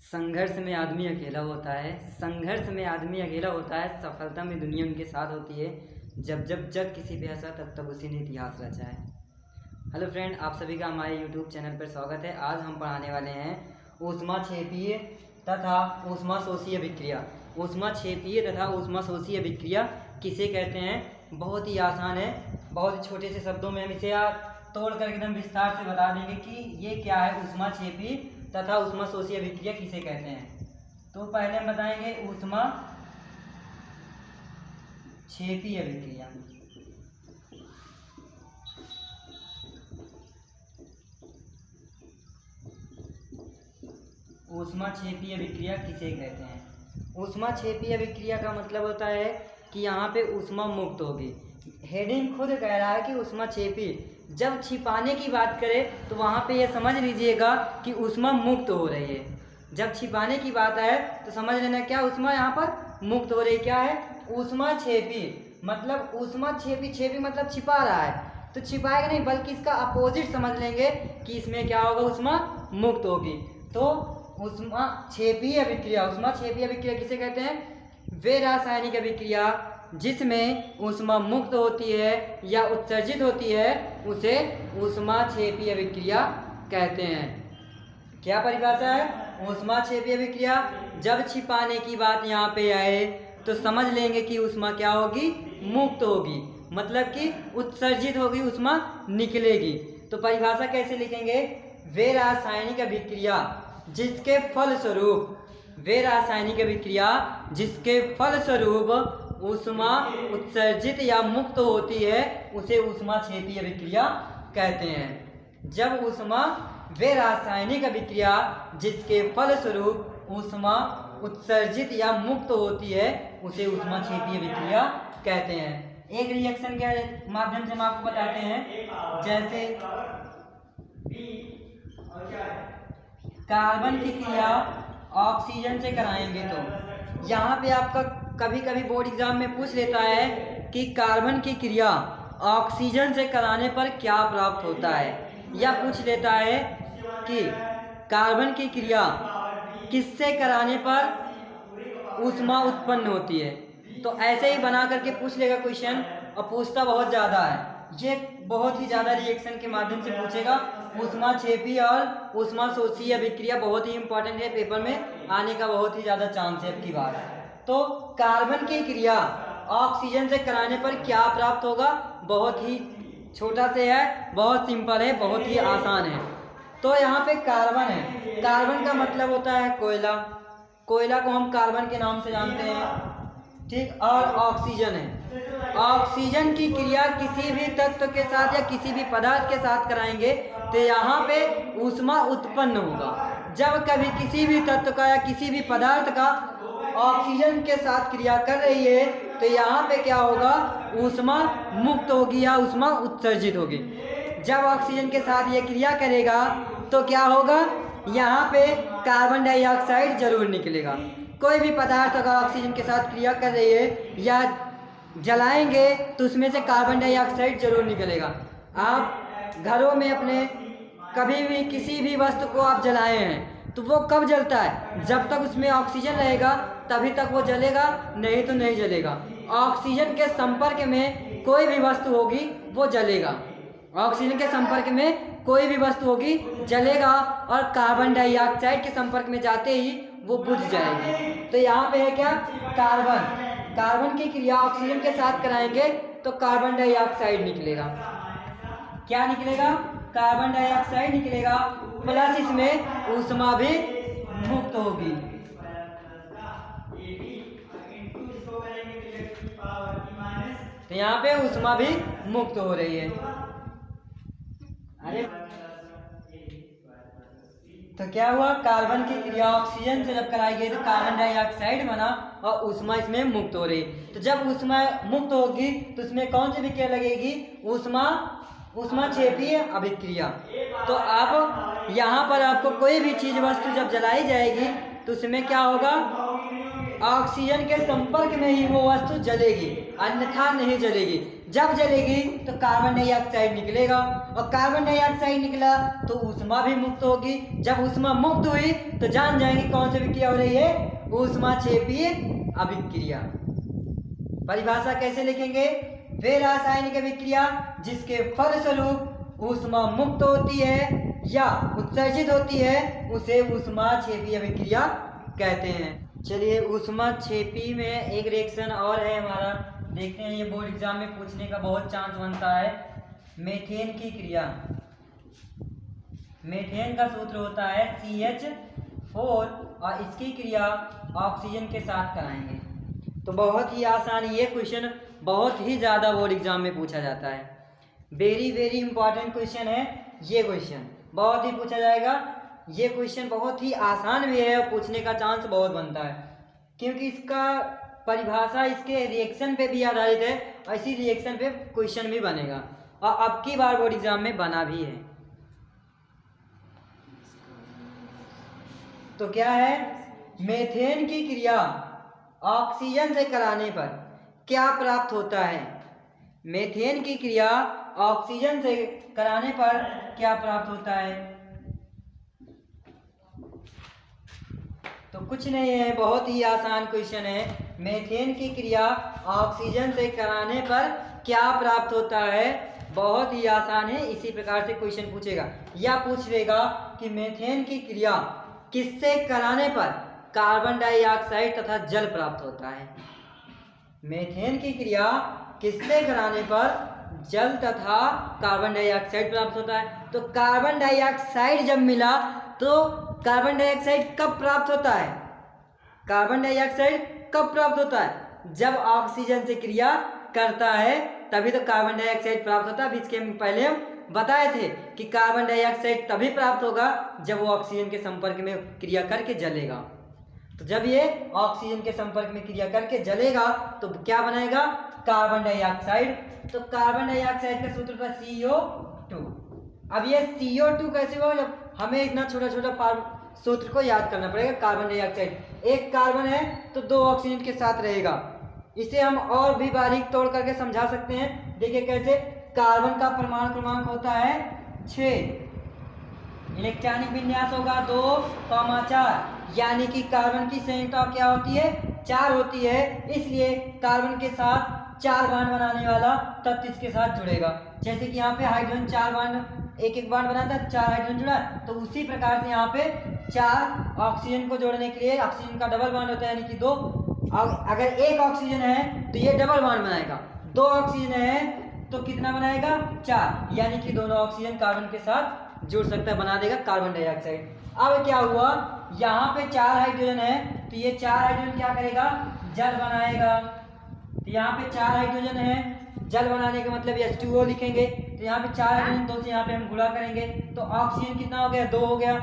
संघर्ष में आदमी अकेला होता है, संघर्ष में आदमी अकेला होता है, सफलता में दुनिया उनके साथ होती है। जब जब जग किसी पे हंसा तब तब उसी ने इतिहास रचा है। हेलो फ्रेंड, आप सभी का हमारे यूट्यूब चैनल पर स्वागत है। आज हम पढ़ाने वाले हैं ऊष्माक्षेपीय तथा ऊष्माशोषीय विक्रिया। ऊष्माक्षेपीय तथा ऊष्माशोषीय विक्रिया किसे कहते हैं? बहुत ही आसान है, बहुत ही छोटे से शब्दों में हम इसे तोड़ कर एकदम विस्तार से बता देंगे कि ये क्या है। ऊष्माक्षेपी तथा ऊष्माशोषीय विक्रिया किसे कहते हैं? तो पहले हम बताएंगे ऊष्माक्षेपीय विक्रिया। ऊष्माक्षेपीय विक्रिया किसे कहते हैं? ऊष्माक्षेपीय विक्रिया का मतलब होता है कि यहाँ पे ऊष्मा मुक्त होगी। हेडिंग खुद कह रहा है कि ऊष्माक्षेपी। जब छिपाने की बात करें तो वहाँ पे ये समझ लीजिएगा कि ऊष्मा मुक्त हो रही है। जब छिपाने की बात है तो समझ लेना क्या ऊष्मा यहाँ पर मुक्त हो रही है। क्या है? ऊष्माक्षेपी मतलब ऊष्माक्षेपी मतलब छिपा रहा है, तो छिपाएगा नहीं बल्कि इसका अपोजिट समझ लेंगे कि इसमें क्या होगा, ऊष्मा मुक्त होगी। तो ऊष्माक्षेपीय विक्रिया किसे कहते हैं? वे रासायनिक अभिक्रिया जिसमें ऊष्मा मुक्त होती है या उत्सर्जित होती है उसे ऊष्माक्षेपीय विक्रिया कहते हैं। क्या परिभाषा है? ऊष्माक्षेपीय विक्रिया जब छिपाने की बात यहाँ पे आए तो समझ लेंगे कि ऊष्मा क्या होगी, मुक्त होगी, मतलब कि उत्सर्जित होगी, ऊष्मा निकलेगी। तो परिभाषा कैसे लिखेंगे? वे रासायनिक अभिक्रिया जिसके फलस्वरूप ऊष्मा उत्सर्जित या मुक्त होती है उसे ऊष्माक्षेपीय विक्रिया कहते हैं। जब वे रासायनिक अभिक्रिया जिसके फलस्वरूप ऊष्मा उत्सर्जित या मुक्त होती है उसे ऊष्माक्षेपीय विक्रिया कहते हैं। एक रिएक्शन के माध्यम से हम आपको बताते हैं, जैसे कार्बन की क्रिया ऑक्सीजन से कराएंगे तो यहाँ पे आपका कभी कभी बोर्ड एग्जाम में पूछ लेता है कि कार्बन की क्रिया ऑक्सीजन से कराने पर क्या प्राप्त होता है, या पूछ लेता है कि कार्बन की क्रिया किससे कराने पर ऊष्मा उत्पन्न होती है। तो ऐसे ही बना करके पूछ लेगा क्वेश्चन, और पूछता बहुत ज़्यादा है। ये बहुत ही ज़्यादा रिएक्शन के माध्यम से पूछेगा। ऊष्माक्षेपी और ऊष्माशोषीय विक्रिया बहुत ही इंपॉर्टेंट है, पेपर में आने का बहुत ही ज़्यादा चांस है अब की बार। तो कार्बन की क्रिया ऑक्सीजन से कराने पर क्या प्राप्त होगा? बहुत ही छोटा से है, बहुत सिंपल है, बहुत ही आसान है। तो यहाँ पे कार्बन है, कार्बन का मतलब होता है कोयला, कोयला को हम कार्बन के नाम से जानते हैं, ठीक। और ऑक्सीजन है, ऑक्सीजन की क्रिया किसी भी तत्व के साथ या किसी भी पदार्थ के साथ कराएंगे तो यहाँ पे ऊष्मा उत्पन्न होगा। जब कभी किसी भी तत्व का या किसी भी पदार्थ का ऑक्सीजन के साथ क्रिया कर रही है तो यहाँ पे क्या होगा, ऊष्मा मुक्त होगी या ऊष्मा उत्सर्जित होगी। जब ऑक्सीजन के साथ ये क्रिया करेगा तो क्या होगा, यहाँ पे कार्बन डाइऑक्साइड जरूर निकलेगा। कोई भी पदार्थ अगर ऑक्सीजन के साथ क्रिया कर रही है या जलाएंगे तो उसमें से कार्बन डाइऑक्साइड जरूर निकलेगा। आप घरों में अपने कभी भी किसी भी वस्तु को आप जलाए हैं तो वो कब जलता है? जब तक उसमें ऑक्सीजन रहेगा तभी तक वो जलेगा, नहीं तो नहीं जलेगा। ऑक्सीजन के संपर्क में कोई भी वस्तु होगी वो जलेगा, ऑक्सीजन के संपर्क में कोई भी वस्तु होगी जलेगा, और कार्बन डाइऑक्साइड के संपर्क में जाते ही वो बुझ जाएगी। तो यहाँ पे है क्या, कार्बन की क्रिया ऑक्सीजन के साथ कराएंगे तो कार्बन डाइऑक्साइड निकलेगा। क्या निकलेगा? कार्बन डाइऑक्साइड निकलेगा, प्लस इसमें ऊष्मा भी मुक्त होगी। तो यहाँ पे ऊष्मा भी मुक्त हो रही है। अरे तो क्या हुआ, कार्बन की क्रिया ऑक्सीजन से जब कराई गई तो कार्बन डाइऑक्साइड बना और ऊष्मा इसमें मुक्त हो रही। तो जब ऊष्मा मुक्त होगी तो उसमें कौन सी विक्रिया लगेगी? ऊष्माक्षेपीय अभिक्रिया। तो आप यहाँ पर आपको कोई भी चीज वस्तु जब जलाई जाएगी तो उसमें क्या होगा, ऑक्सीजन के संपर्क में ही वो वस्तु जलेगी, अन्यथा नहीं जलेगी। जब जलेगी तो कार्बन डाइऑक्साइड निकलेगा, और कार्बन डाइऑक्साइड निकला तो ऊष्मा भी मुक्त होगी। जब ऊष्मा मुक्त हुई तो जान जाएंगे कौन सी विक्रिया हो रही है, ऊष्माक्षेपीय अभिक्रिया। परिभाषा कैसे लिखेंगे, वे रासायनिक विक्रिया जिसके फलस्वरूप ऊष्मा मुक्त होती है या उत्सर्जित होती है उसे ऊष्माक्षेपीय अभिक्रिया कहते हैं। चलिए ऊष्माक्षेपी में एक रिएक्शन और है हमारा, देखते हैं, ये बोर्ड एग्जाम में पूछने का बहुत चांस बनता है। मीथेन की क्रिया, मीथेन का सूत्र होता है CH4 और इसकी क्रिया ऑक्सीजन के साथ कराएंगे। तो बहुत ही आसान, ये क्वेश्चन बहुत ही ज़्यादा बोर्ड एग्जाम में पूछा जाता है। वेरी वेरी इंपॉर्टेंट क्वेश्चन है ये क्वेश्चन, बहुत ही पूछा जाएगा। ये क्वेश्चन बहुत ही आसान भी है और पूछने का चांस बहुत बनता है, क्योंकि इसका परिभाषा इसके रिएक्शन पे भी आधारित है और इसी रिएक्शन पे क्वेश्चन भी बनेगा, और अब की बार बोर्ड एग्जाम में बना भी है। तो क्या है, मीथेन की क्रिया ऑक्सीजन से कराने पर क्या प्राप्त होता है। मीथेन की क्रिया ऑक्सीजन से कराने पर क्या प्राप्त होता है। तो कुछ नहीं है, बहुत ही आसान क्वेश्चन है। मीथेन की क्रिया ऑक्सीजन से कराने पर क्या प्राप्त होता है, बहुत ही आसान है। इसी प्रकार से क्वेश्चन पूछेगा या पूछ लेगा कि मीथेन की क्रिया किससे कराने पर कार्बन डाइऑक्साइड तथा जल प्राप्त होता है। मीथेन की क्रिया किससे कराने पर जल तथा कार्बन डाइऑक्साइड प्राप्त होता है। तो कार्बन डाइऑक्साइड जब मिला तो कार्बन डाइऑक्साइड कब प्राप्त होता है, कार्बन डाइऑक्साइड कब प्राप्त होता है, जब ऑक्सीजन से क्रिया करता है तभी तो कार्बन डाइऑक्साइड प्राप्त होता है। अभी इसके पहले हम बताए थे कि कार्बन डाइऑक्साइड तभी प्राप्त होगा जब वो ऑक्सीजन के संपर्क में क्रिया करके जलेगा। तो जब ये ऑक्सीजन के संपर्क में क्रिया करके जलेगा तो क्या बनाएगा, कार्बन डाइऑक्साइड। तो कार्बन डाइऑक्साइड का सूत्र था CO2। अब ये CO2 कैसे हुआ, जब हमें इतना छोटा छोटा सूत्र को याद करना पड़ेगा। कार्बन डाइऑक्साइड एक कार्बन है तो 2 ऑक्सीजन के साथ रहेगा। इसे हम और भी बारीक तोड़ करके समझा सकते हैं। देखिए कैसे, कार्बन का परमाणु क्रमांक होता है 6, इलेक्ट्रॉनिक विन्यास होगा 2,4, यानी कि कार्बन की संयुक्ता क्या होती है, 4 होती है। इसलिए कार्बन के साथ 4 बांड बनाने वाला तत्व इसके साथ जुड़ेगा। जैसे कि यहाँ पे हाइड्रोजन 4 बांड एक बांड बनाता है, 4 हाइड्रोजन जुड़ा, तो उसी प्रकार से यहाँ पे 4 ऑक्सीजन को जोड़ने के लिए ऑक्सीजन का डबल बांड होता है, यानी कि 2। अगर एक ऑक्सीजन है तो ये डबल बांड बनाएगा, 2 ऑक्सीजन है तो कितना बनाएगा, 4, यानी कि दोनों ऑक्सीजन कार्बन के साथ जुड़ सकता है, बना देगा कार्बन डाइऑक्साइड। अब क्या हुआ, यहाँ पे 4 हाइड्रोजन है तो ये 4 हाइड्रोजन क्या करेगा, जल बनाएगा। तो यहाँ पे 4 हाइड्रोजन है, जल बनाने का मतलब H2O लिखेंगे। तो यहाँ पे 4 हाइड्रोजन, 2 से यहाँ पे हम गुणा करेंगे तो ऑक्सीजन कितना हो गया, 2 हो गया।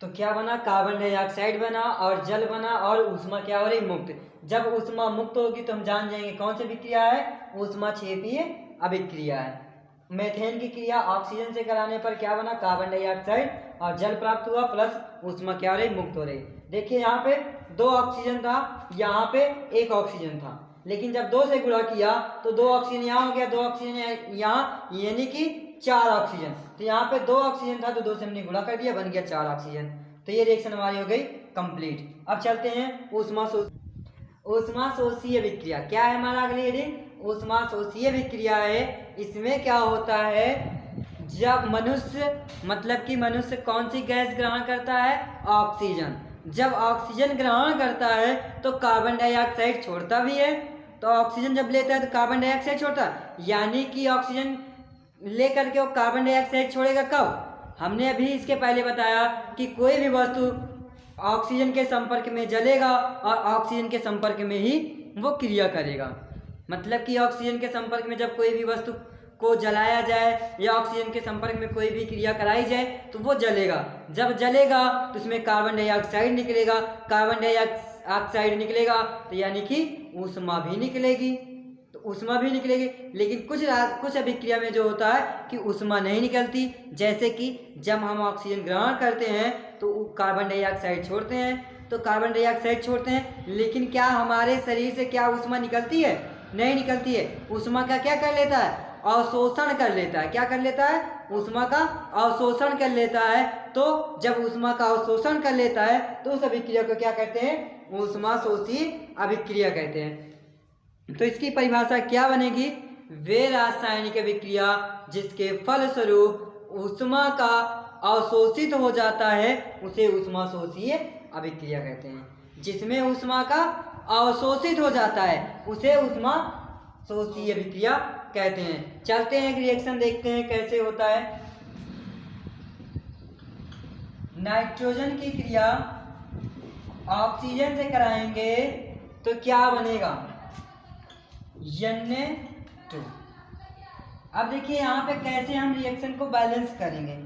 तो क्या बना, कार्बन डाइऑक्साइड बना और जल बना और ऊष्मा क्या हो रही, मुक्त। जब ऊष्मा मुक्त होगी तो हम जान जाएंगे कौन सी विक्रिया है, ऊष्माक्षेपीय अभिक्रिया है। मीथेन की क्रिया ऑक्सीजन से कराने पर क्या बना, कार्बन डाइऑक्साइड और जल प्राप्त हुआ प्लस ऊष्मा क्या हो रही, मुक्त हो रही। देखिए यहाँ पे 2 ऑक्सीजन था, यहाँ पे 1 ऑक्सीजन था, लेकिन जब 2 से गुणा किया तो 2 ऑक्सीजन यहाँ हो गया, 2 ऑक्सीजन यहाँ, यानी कि 4 ऑक्सीजन। तो यहाँ पे 2 ऑक्सीजन था तो 2 से हमने गुणा कर दिया, बन गया 4 ऑक्सीजन। तो ये रिएक्शन हमारी हो गई कंप्लीट। अब चलते हैं ऊष्माशोषीय विक्रिया। क्या है हमारा अगली हेडिंग, ऊष्माशोषीय विक्रिया है। इसमें क्या होता है, जब मनुष्य, मतलब कि मनुष्य कौन सी गैस ग्रहण करता है, ऑक्सीजन। जब ऑक्सीजन ग्रहण करता है तो कार्बन डाइऑक्साइड छोड़ता भी है। तो ऑक्सीजन जब लेता है तो कार्बन डाइऑक्साइड छोड़ता है, यानी कि ऑक्सीजन ले करके वो कार्बन डाइऑक्साइड छोड़ेगा कब, हमने अभी इसके पहले बताया कि कोई भी वस्तु ऑक्सीजन के संपर्क में जलेगा और ऑक्सीजन के संपर्क में ही वो क्रिया करेगा। मतलब कि ऑक्सीजन के संपर्क में जब कोई भी वस्तु को जलाया जाए या ऑक्सीजन के संपर्क में कोई भी क्रिया कराई जाए तो वो जलेगा। जब जलेगा तो उसमें कार्बन डाइऑक्साइड निकलेगा, कार्बन डाइऑक्साइड निकलेगा तो यानी कि ऊष्मा भी निकलेगी। तो ऊष्मा भी निकलेगी, लेकिन कुछ अभिक्रिया में जो होता है कि ऊष्मा नहीं निकलती। जैसे कि जब हम ऑक्सीजन ग्रहण करते हैं तो कार्बन डाइऑक्साइड छोड़ते हैं, तो कार्बन डाइऑक्साइड छोड़ते हैं, लेकिन क्या हमारे शरीर से क्या ऊष्मा निकलती है, नहीं निकलती है। ऊष्मा का क्या कर लेता है, अवशोषण कर लेता है। क्या कर लेता है, ऊष्मा का अवशोषण कर लेता है। तो जब ऊष्मा का अवशोषण कर लेता है तो उस अभिक्रिया को क्या कहते हैं, ऊष्मा शोषी अभिक्रिया कहते हैं। तो इसकी परिभाषा क्या बनेगी, वे रासायनिक अभिक्रिया जिसके फलस्वरूप ऊष्मा का अवशोषित हो जाता है उसे ऊष्मा शोषीय अभिक्रिया कहते हैं। जिसमें ऊष्मा का अवशोषित हो जाता है उसे ऊष्मा शोषीय अभिक्रिया कहते हैं। चलते हैं एक रिएक्शन देखते हैं कैसे होता है। नाइट्रोजन की क्रिया ऑक्सीजन से कराएंगे तो क्या बनेगा, Na2। अब देखिए यहाँ पे कैसे हम रिएक्शन को बैलेंस करेंगे।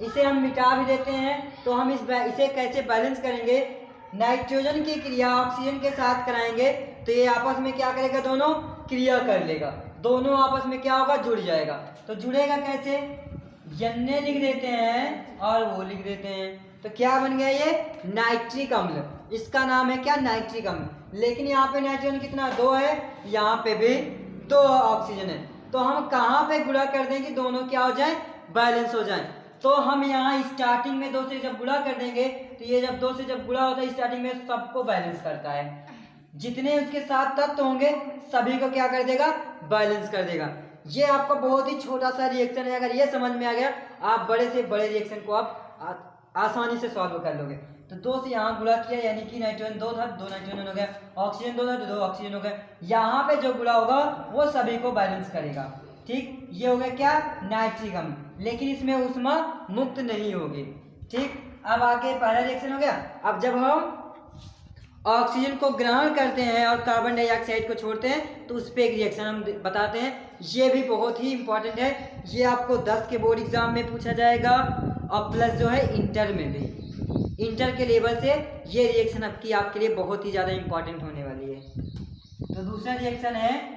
इसे हम मिटा भी देते हैं तो हम इसे कैसे बैलेंस करेंगे। नाइट्रोजन की क्रिया ऑक्सीजन के साथ कराएंगे तो ये आपस में क्या करेगा, दोनों क्रिया कर लेगा, दोनों आपस में क्या होगा, जुड़ जाएगा। तो जुड़ेगा कैसे, Na लिख देते हैं और वो लिख देते हैं तो क्या बन गया, ये नाइट्रिक अम्ल। इसका नाम है क्या, नाइट्रिक अम्ल। लेकिन यहाँ पे नाइट्रोजन कितना, 2 है, यहाँ पे भी 2 ऑक्सीजन है। तो हम कहाँ पे गुणा कर दें कि दोनों क्या हो जाए, बैलेंस हो जाए। तो हम यहाँ स्टार्टिंग में 2 से जब गुणा कर देंगे तो ये जब 2 से जब गुणा होता है स्टार्टिंग में सबको बैलेंस करता है। जितने उसके साथ तत्व होंगे सभी को क्या कर देगा, बैलेंस कर देगा। ये आपका बहुत ही छोटा सा रिएक्शन है। अगर ये समझ में आ गया आप बड़े से बड़े रिएक्शन को आप आसानी से सॉल्व कर लोगे। तो 2 से यहाँ गुणा किया यानी कि नाइट्रोजन 2 था, 2 नाइट्रोजन हो गया, ऑक्सीजन 2 था तो 2 ऑक्सीजन हो गया। यहाँ पे जो गुणा होगा वो सभी को बैलेंस करेगा। ठीक, ये हो गया क्या, नाइट्रिक अम्ल। लेकिन इसमें ऊष्मा मुक्त नहीं होगी। ठीक, अब आगे पहला रिएक्शन हो गया। अब जब हम ऑक्सीजन को ग्रहण करते हैं और कार्बन डाइऑक्साइड को छोड़ते हैं तो उस पर एक रिएक्शन हम बताते हैं। ये भी बहुत ही इंपॉर्टेंट है, ये आपको 10 के बोर्ड एग्जाम में पूछा जाएगा और प्लस जो है इंटर में भी, इंटर के लेवल से ये रिएक्शन आपके लिए बहुत ही ज़्यादा इंपॉर्टेंट होने वाली है। तो दूसरा रिएक्शन है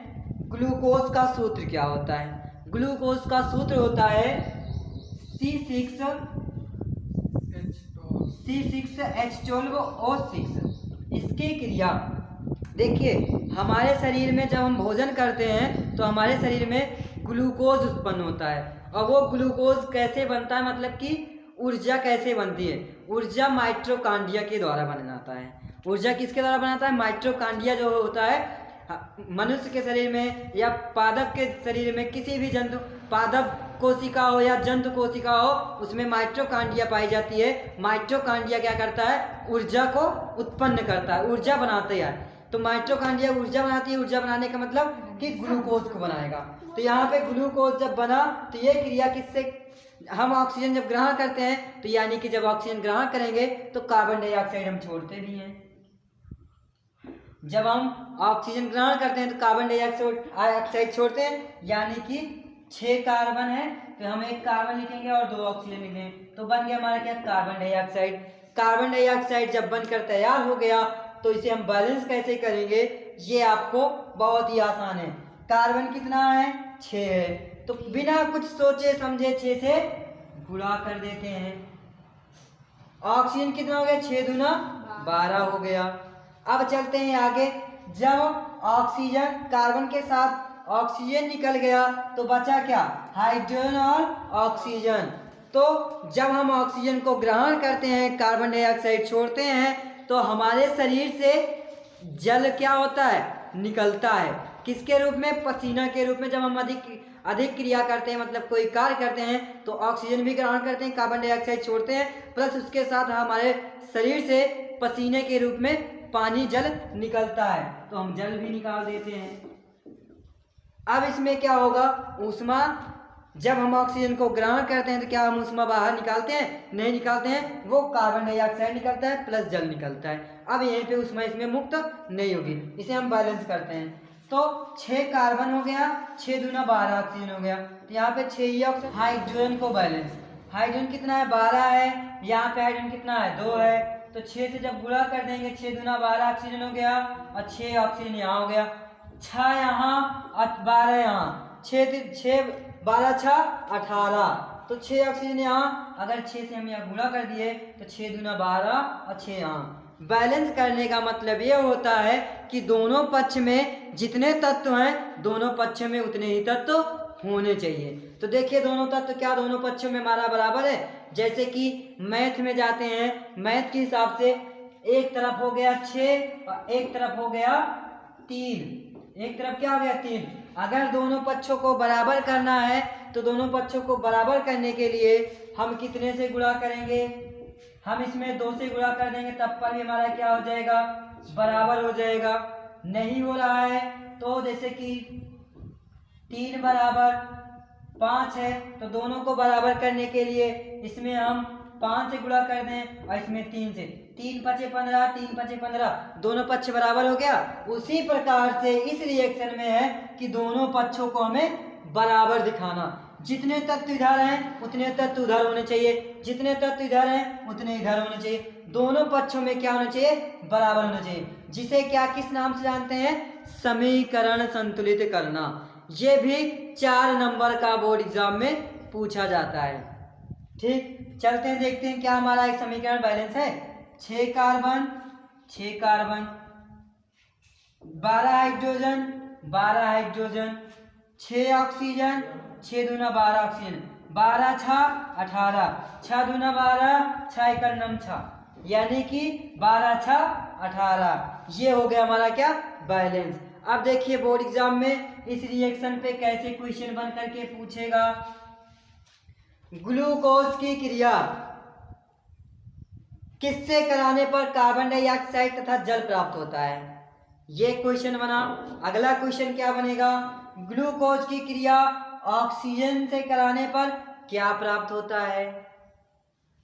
ग्लूकोज का सूत्र क्या होता है। ग्लूकोज का सूत्र होता है C6H12O6। इसकी क्रिया देखिए, हमारे शरीर में जब हम भोजन करते हैं तो हमारे शरीर में ग्लूकोज उत्पन्न होता है। और वो ग्लूकोज कैसे बनता है, मतलब कि ऊर्जा कैसे बनती है, ऊर्जा माइटोकॉन्ड्रिया के द्वारा बनाता है। ऊर्जा किसके द्वारा बनाता है, माइटोकॉन्ड्रिया जो होता है मनुष्य के शरीर में या पादप के शरीर में, किसी भी जंतु, पादप कोशिका हो या जंतु कोशिका हो, उसमें माइटोकॉन्ड्रिया पाई जाती है। माइटोकॉन्ड्रिया क्या करता है, ऊर्जा को उत्पन्न करता है, ऊर्जा बनाते हैं। तो माइटोकॉन्ड्रिया ऊर्जा बनाती है, ऊर्जा बनाने का मतलब कि ग्लूकोज को बनाएगा। तो यहाँ पे ग्लूकोज जब बना तो ये क्रिया किससे, हम ऑक्सीजन जब ग्रहण करते हैं तो यानी कि जब ऑक्सीजन ग्रहण करेंगे तो कार्बन डाइऑक्साइड हम छोड़ते भी हैं। जब हम ऑक्सीजन ग्रहण करते हैं तो कार्बन डाइऑक्साइड छोड़ते हैं, यानी कि 6 कार्बन है तो हम 1 कार्बन लिखेंगे और 2 ऑक्सीजन लिखेंगे तो बन गया हमारा क्या, कार्बन डाइऑक्साइड। कार्बन डाइऑक्साइड जब बनकर तैयार हो गया तो इसे हम बैलेंस कैसे करेंगे, ये आपको बहुत ही आसान है। कार्बन कितना है, 6 है, तो बिना कुछ सोचे समझे 6 से गुणा कर देते हैं। ऑक्सीजन कितना हो गया, 6 दूना 12 हो गया। अब चलते हैं आगे। जब ऑक्सीजन, कार्बन के साथ ऑक्सीजन निकल गया तो बचा क्या, हाइड्रोजन और ऑक्सीजन। तो जब हम ऑक्सीजन को ग्रहण करते हैं, कार्बन डाइऑक्साइड छोड़ते हैं, तो हमारे शरीर से जल क्या होता है, निकलता है। किसके रूप में, पसीना के रूप में। जब हम अधिक क्रिया करते हैं, मतलब कोई कार्य करते हैं, तो ऑक्सीजन भी ग्रहण करते हैं, कार्बन डाइऑक्साइड छोड़ते हैं, प्लस उसके साथ हमारे शरीर से पसीने के रूप में पानी, जल निकलता है, तो हम जल भी निकाल देते हैं। अब इसमें क्या होगा, ऊष्मा, जब हम ऑक्सीजन को ग्रहण करते हैं तो क्या हम ऊष्मा बाहर निकालते हैं, नहीं निकालते हैं, वो कार्बन डाइऑक्साइड निकलता है प्लस जल निकलता है। अब यहीं पे ऊष्मा इसमें मुक्त नहीं होगी, इसे हम बैलेंस करते हैं। तो 6 कार्बन हो गया, 6 दूना 12 ऑक्सीजन हो गया, तो यहाँ पे 6 ही ऑक्सीजन। हाइड्रोजन को बैलेंस, हाइड्रोजन कितना है, 12 है, यहाँ पे हाइड्रोजन कितना है, 2 है, तो 6 से जब गुणा कर देंगे 6 दूना 12 ऑक्सीजन हो गया और 6 ऑक्सीजन यहाँ हो गया, 6 यहाँ और 12 यहाँ, 6 12 6 18, तो 6 ऑक्सीजन यहाँ। अगर 6 से हम यहाँ गुणा कर दिए तो 6 दूना 12 और 6 यहाँ। बैलेंस करने का मतलब ये होता है कि दोनों पक्ष में जितने तत्व हैं दोनों पक्ष में उतने ही तत्व होने चाहिए। तो देखिए दोनों तत्व क्या दोनों पक्षों में हमारा बराबर है। जैसे कि मैथ में जाते हैं, मैथ के हिसाब से एक तरफ हो गया 6 और एक तरफ हो गया 3, एक तरफ क्या हो गया 3। अगर दोनों पक्षों को बराबर करना है तो दोनों पक्षों को बराबर करने के लिए हम कितने से गुणा करेंगे, हम इसमें 2 से गुणा कर देंगे, तब पर भी हमारा क्या हो जाएगा, बराबर हो जाएगा। नहीं हो रहा है तो जैसे कि 3 बराबर 5 है तो दोनों को बराबर करने के लिए इसमें हम 5 से गुणा कर दें और इसमें 3 से, 3 पचे 15, 3 पचे 15, दोनों पक्ष बराबर हो गया। उसी प्रकार से इस रिएक्शन में है कि दोनों पक्षों को हमें बराबर दिखाना। जितने तत्व इधर हैं उतने तत्व उधर होने चाहिए, जितने तत्व इधर हैं उतने इधर होने चाहिए। दोनों पक्षों में क्या होना चाहिए, बराबर होना चाहिए, जिसे क्या किस नाम से जानते हैं, समीकरण संतुलित करना। ये भी 4 नंबर का बोर्ड एग्जाम में पूछा जाता है। ठीक, चलते हैं देखते हैं क्या हमारा एक समीकरण बैलेंस है। 6 कार्बन 12 हाइड्रोजन 12 हाइड्रोजन, 6 ऑक्सीजन 6 दूना 12 ऑक्सीजन, 12 6 18, 6 दूना 12, 6 एकड़ नम 6, यानी कि 12 6 18। ये हो गया हमारा क्या, बैलेंस। अब देखिए बोर्ड एग्जाम में इस रिएक्शन पे कैसे क्वेश्चन बन करके पूछेगा। ग्लूकोज की क्रिया किससे कराने पर कार्बन डाइऑक्साइड तथा जल प्राप्त होता है, ये क्वेश्चन बना। अगला क्वेश्चन क्या बनेगा, ग्लूकोज की क्रिया ऑक्सीजन से कराने पर क्या प्राप्त होता है।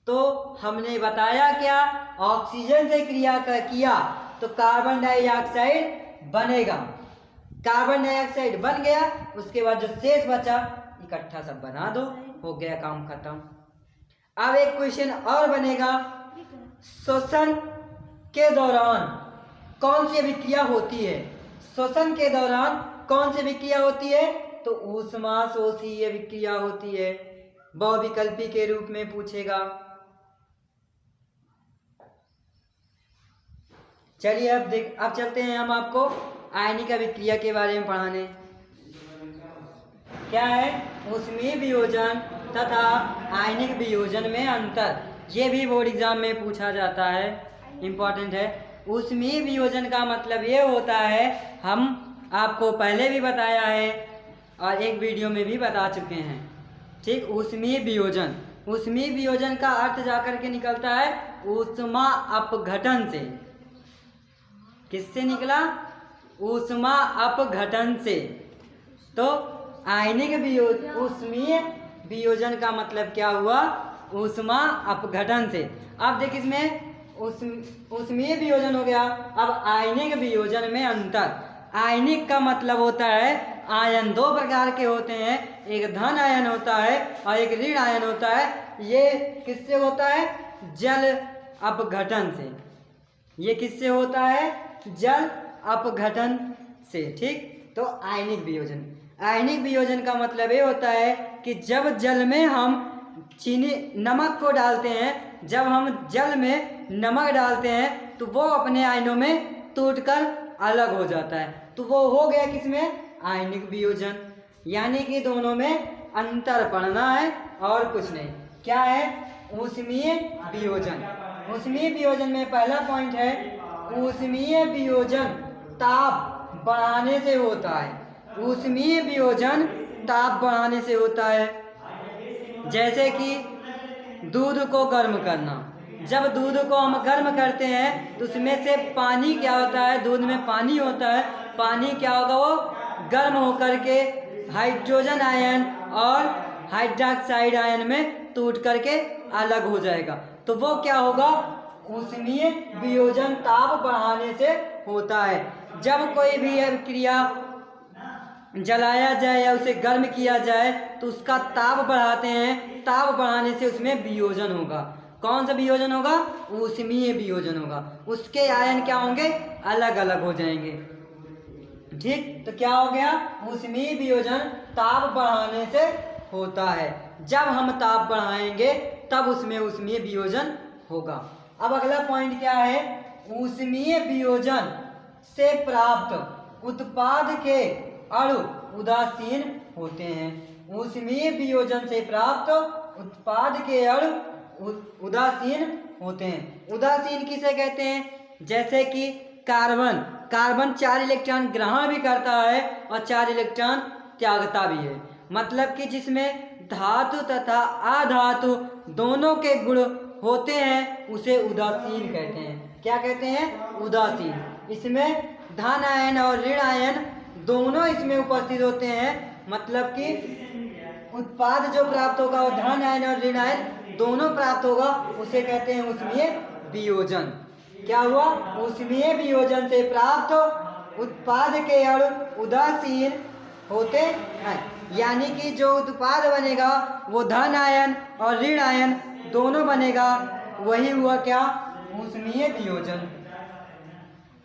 तो हमने बताया क्या, ऑक्सीजन से क्रिया किया तो कार्बन डाइऑक्साइड बनेगा, कार्बन डाइऑक्साइड बन गया, उसके बाद जो शेष बचा इकट्ठा सब बना दो, हो गया काम खत्म। अब एक क्वेश्चन और बनेगा, श्वसन के दौरान कौन सी अभिक्रिया होती है, श्वसन के दौरान कौन सी अभिक्रिया होती है, तो ऊष्मा शोषी अभिक्रिया होती है, बहुविकल्पी के रूप में पूछेगा। चलिए अब चलते हैं हम आपको आयनिक अभिक्रिया के बारे में पढ़ाने। क्या है, ऊष्मीय वियोजन तथा आयनिक वियोजन में अंतर, ये भी बोर्ड एग्जाम में पूछा जाता है, इम्पोर्टेंट है। ऊष्मीय वियोजन का मतलब ये होता है, हम आपको पहले भी बताया है और एक वीडियो में भी बता चुके हैं। ठीक, ऊष्मीय वियोजन, ऊष्मीय वियोजन का अर्थ जाकर के निकलता है ऊष्मा अपघटन से। किससे निकला, ऊष्मा अपघटन से। तो आयनिक ऊष्मीय वियोजन का मतलब क्या हुआ, ऊष्मा अपघटन से। अब देखिए इसमें ऊष्मीय वियोजन हो गया। अब आयनिक वियोजन में अंतर, आयनिक का मतलब होता है आयन 2 प्रकार के होते हैं, एक धन आयन होता है और एक ऋण आयन होता है। ये किससे होता है, जल अपघटन से। ये किससे होता है, जल अपघटन से। ठीक, तो आयनिक वियोजन, आयनिक वियोजन का मतलब ये होता है कि जब जल में हम चीनी नमक को डालते हैं, जब हम जल में नमक डालते हैं तो वो अपने आयनों में टूटकर अलग हो जाता है, तो वो हो गया किसमें, आयनिक वियोजन। यानी कि दोनों में अंतर पढ़ना है और कुछ नहीं। क्या है, ऊष्मीय वियोजन। ऊष्मीय वियोजन में पहला पॉइंट है, ऊष्मीय वियोजन ताप बढ़ाने से होता है। ऊष्मीय वियोजन ताप बढ़ाने से होता है। जैसे कि दूध को गर्म करना, जब दूध को हम गर्म करते हैं तो उसमें से पानी क्या होता है, दूध में पानी होता है, पानी क्या होगा, वो गर्म होकर के हाइड्रोजन आयन और हाइड्रोक्साइड आयन में टूट करके अलग हो जाएगा। तो वो क्या होगा, ऊष्मीय वियोजन ताप बढ़ाने से होता है। जब कोई भी अभिक्रिया जलाया जाए या उसे गर्म किया जाए तो उसका ताप बढ़ाते हैं, ताप बढ़ाने से उसमें वियोजन होगा। कौन सा वियोजन होगा, ऊष्मीय वियोजन होगा। उसके आयन क्या होंगे, अलग अलग हो जाएंगे। ठीक, तो क्या हो गया, ऊष्मीय वियोजन ताप बढ़ाने से होता है। जब हम ताप बढ़ाएंगे तब उसमें ऊष्मीय वियोजन होगा। अब अगला पॉइंट क्या है, ऊष्मीय वियोजन से प्राप्त उत्पाद के अणु उदासीन होते हैं। ऊष्मीय वियोजन से प्राप्त उत्पाद के अणु उदासीन होते हैं। उदासीन किसे कहते हैं? जैसे कि कार्बन, कार्बन 4 इलेक्ट्रॉन ग्रहण भी करता है और 4 इलेक्ट्रॉन त्यागता भी है। मतलब कि जिसमें धातु तथा अधातु दोनों के गुण होते हैं उसे उदासीन कहते हैं। क्या कहते हैं? उदासीन। इसमें धन आयन और ऋण आयन दोनों इसमें उपस्थित होते हैं। मतलब कि उत्पाद जो प्राप्त होगा वो धन आयन और ऋण आयन दोनों प्राप्त होगा, उसे कहते हैं ऊष्मीय वियोजन। क्या हुआ? ऊष्मीय वियोजन से प्राप्त उत्पाद के अणु उदासीन होते हैं। यानी कि जो उत्पाद बनेगा वो धन आयन और ऋण आयन दोनों बनेगा, वही हुआ क्या? ऊष्मीय वियोजन।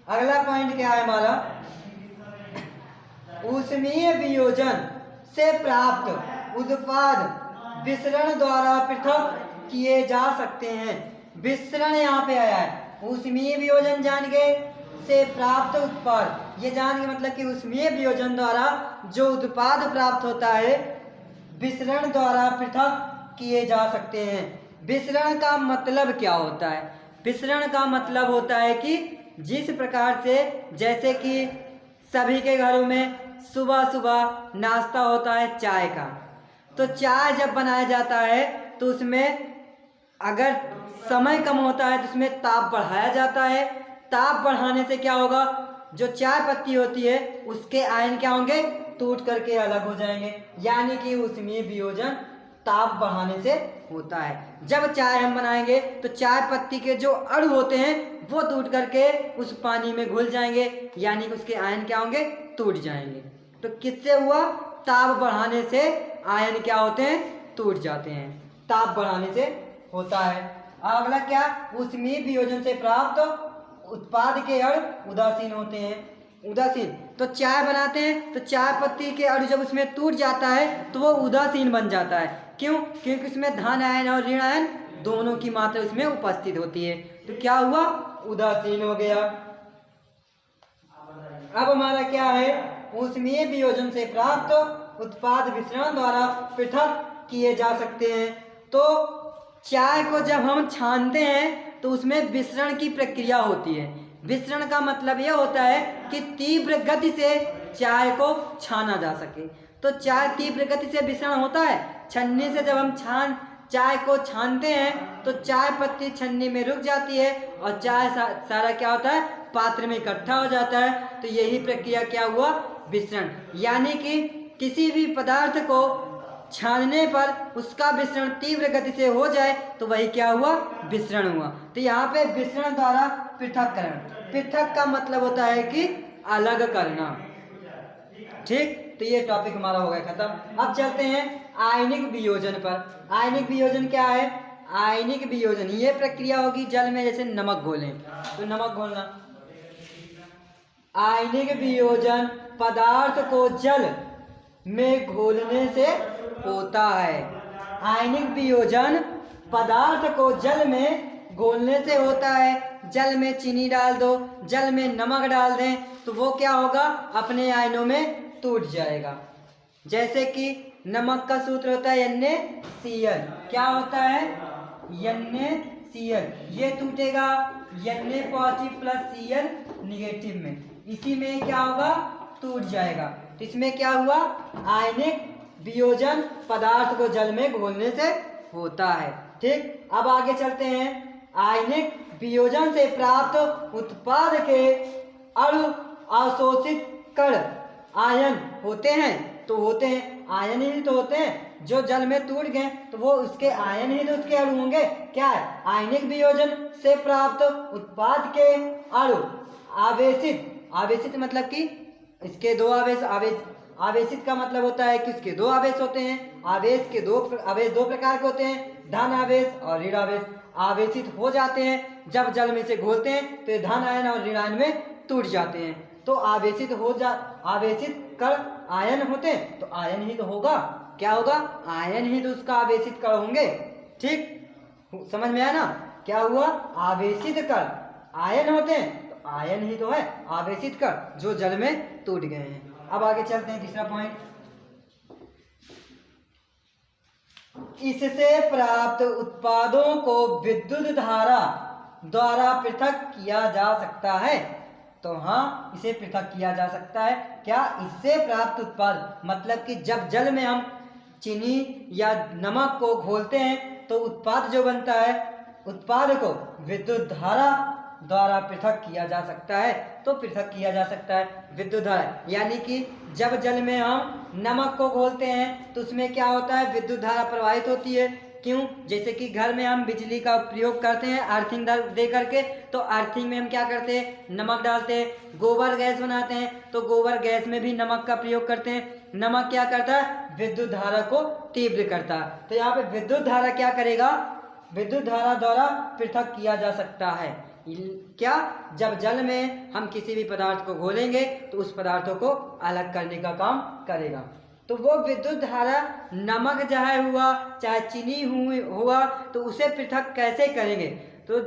अगला पॉइंट क्या है हमारा? ऊष्मीय वियोजन से प्राप्त उत्पाद विसरण द्वारा पृथक किए जा सकते हैं। विसरण यहाँ पे आया है। ऊष्मीय वियोजन जान गए, से प्राप्त उत्पाद, ये जान के मतलब कि ऊष्मीय वियोजन द्वारा जो उत्पाद प्राप्त होता है विसरण द्वारा पृथक किए जा सकते हैं। विसरण का मतलब क्या होता है? विसरण का मतलब होता है कि जिस प्रकार से, जैसे कि सभी के घरों में सुबह सुबह नाश्ता होता है चाय का, तो चाय जब बनाया जाता है तो उसमें अगर समय कम होता है तो उसमें ताप बढ़ाया जाता है। ताप बढ़ाने से क्या होगा? जो चाय पत्ती होती है उसके आयन क्या होंगे? टूट करके अलग हो जाएंगे। यानी कि ऊष्मीय वियोजन ताप बढ़ाने से होता है। जब चाय हम बनाएंगे तो चाय पत्ती के जो अणु होते हैं वो टूट करके उस पानी में घुल जाएंगे, यानी कि उसके आयन क्या होंगे? टूट जाएंगे। तो किससे हुआ? ताप बढ़ाने से आयन क्या होते हैं? टूट जाते हैं। ताप बढ़ाने से होता है। अगला क्या? ऊष्मीय वियोजन से प्राप्त उत्पाद के अणु उदासीन होते हैं। उदासीन, तो चाय बनाते हैं तो चाय पत्ती के अणु जब उसमें टूट जाता है तो वो उदासीन बन जाता है। क्यों? क्योंकि उसमें धन आयन और ऋण आयन दोनों की मात्रा उसमें उपस्थित होती है। तो क्या हुआ? उदासीन हो गया। अब हमारा क्या है? ऊष्मीय वियोजन से प्राप्त उत्पाद विसरण द्वारा पृथक किए जा सकते हैं। तो चाय को जब हम छानते हैं तो उसमें विसरण की प्रक्रिया होती है। विसरण का मतलब यह होता है कि तीव्र गति से चाय को छाना जा सके। तो चाय तीव्र गति से विसरण होता है। छन्नी से जब हम चाय को छानते हैं तो चाय पत्ती छन्नी में रुक जाती है और चाय सारा क्या होता है? पात्र में इकट्ठा हो जाता है। तो यही प्रक्रिया क्या हुआ? विसरण। यानी कि किसी भी पदार्थ को छानने पर उसका विसरण तीव्र गति से हो जाए तो वही क्या हुआ? विसरण हुआ। तो यहाँ पे विसरण द्वारा पृथक्करण, पृथक का मतलब होता है कि अलग करना। ठीक, तो ये टॉपिक हमारा हो गया खत्म। अब चलते हैं आयनिक वियोजन पर। आयनिक वियोजन क्या है? आयनिक वियोजन ये प्रक्रिया होगी जल में, जैसे नमक घोलें तो नमक घोलना। आयनिक वियोजन पदार्थ को जल में घोलने से होता है। आयनिक वियोजन पदार्थ को जल में घोलने से होता है। जल में चीनी डाल दो, जल में नमक डाल दें तो वो क्या होगा? अपने आयनों में टूट जाएगा। जैसे कि नमक का सूत्र होता है NaCl। क्या होता है? NaCl। ये टूटेगा Na positive plus Cl negative में, इसी में क्या होगा? टूट जाएगा। तो इसमें क्या हुआ? आयनिक वियोजन पदार्थ को जल में घोलने से होता है। ठीक, अब आगे चलते हैं। आयनिक वियोजन से प्राप्त उत्पाद के अणु अवशोषित कण आयन होते हैं। तो होते हैं, आयन ही तो होते हैं। जो जल में टूट गए तो वो उसके आयन ही तो उसके अणु होंगे। क्या है? आयनिक वियोजन से प्राप्त उत्पाद के अणु आवेशित। आवेशित मतलब कि इसके दो आवेश, आवेशित का मतलब होता है कि उसके दो आवेश होते हैं। आवेश दो प्रकार के होते हैं, धन आवेश और ऋण आवेश। आवेशित हो जाते हैं जब जल में से घोलते हैं तो ये धन आयन और ऋण आयन में टूट जाते हैं। तो आवेशित कण आयन होते हैं तो आयन ही तो होगा। क्या होगा? आयन ही तो उसका आवेशित कण होंगे। ठीक, समझ में आया ना? क्या हुआ? आवेशित कण आयन होते हैं तो आयन ही तो है, आवेशित कण जो जल में टूट गए हैं। अब आगे चलते हैं, तीसरा पॉइंट, इससे प्राप्त उत्पादों को विद्युत धारा द्वारा पृथक किया जा सकता है। तो हाँ, इसे पृथक किया जा सकता है। क्या? इससे प्राप्त उत्पाद मतलब कि जब जल में हम चीनी या नमक को घोलते हैं तो उत्पाद जो बनता है, उत्पाद को विद्युत धारा द्वारा पृथक किया जा सकता है। तो पृथक किया जा सकता है विद्युत धारा, यानी कि जब जल में हम नमक को घोलते हैं तो उसमें क्या होता है, विद्युत धारा प्रवाहित होती है। क्यों? जैसे कि घर में हम बिजली का प्रयोग करते हैं अर्थिंग दे करके, तो अर्थिंग में हम क्या करते हैं, नमक डालते हैं। गोबर गैस बनाते हैं तो गोबर गैस में भी नमक का प्रयोग करते हैं। नमक क्या करता है, विद्युत धारा को तीव्र करता है। तो यहाँ पे विद्युत धारा क्या करेगा, विद्युत धारा द्वारा पृथक किया जा सकता है। क्या? जब जल में हम किसी भी पदार्थ को घोलेंगे तो उस पदार्थों को अलग करने का काम करेगा। तो वो विद्युत धारा नमक चाहे हुआ चाहे चीनी हुआ तो उसे पृथक कैसे करेंगे? तो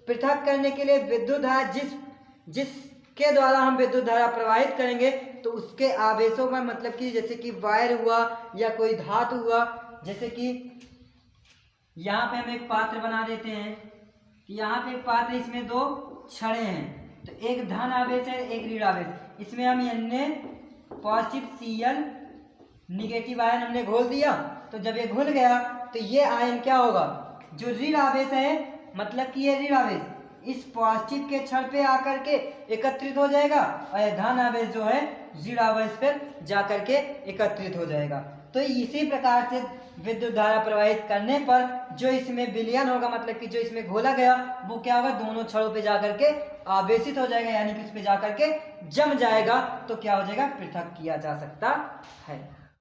पृथक करने के लिए विद्युत धारा जिसके द्वारा हम विद्युत धारा प्रवाहित करेंगे तो उसके आवेशों का मतलब कि जैसे कि वायर हुआ या कोई धातु हुआ, जैसे कि यहाँ पे हम एक पात्र बना देते हैं कि यहाँ पे एक पात्र, इसमें दो छड़े हैं, तो एक धन आवेश है एक ऋण आवेश। इसमें हम पॉजिटिव Cl निगेटिव आयन हमने घोल दिया। तो जब ये घुल गया तो ये आयन क्या होगा, जो ऋण आवेश है मतलब कि ये ऋण आवेश इस पॉजिटिव के छड़ पे आकर के एकत्रित हो जाएगा और ये धन आवेश जो है ऋण आवेश पर जाकर के एकत्रित हो जाएगा। तो इसी प्रकार से विद्युत धारा प्रवाहित करने पर जो इसमें विलयन होगा मतलब कि जो इसमें घोला गया वो क्या होगा, दोनों छड़ों पे जाकर के आवेशित हो जाएगा, यानी कि उस पे जाकर के जम जाएगा। तो क्या हो जाएगा, पृथक किया जा सकता है।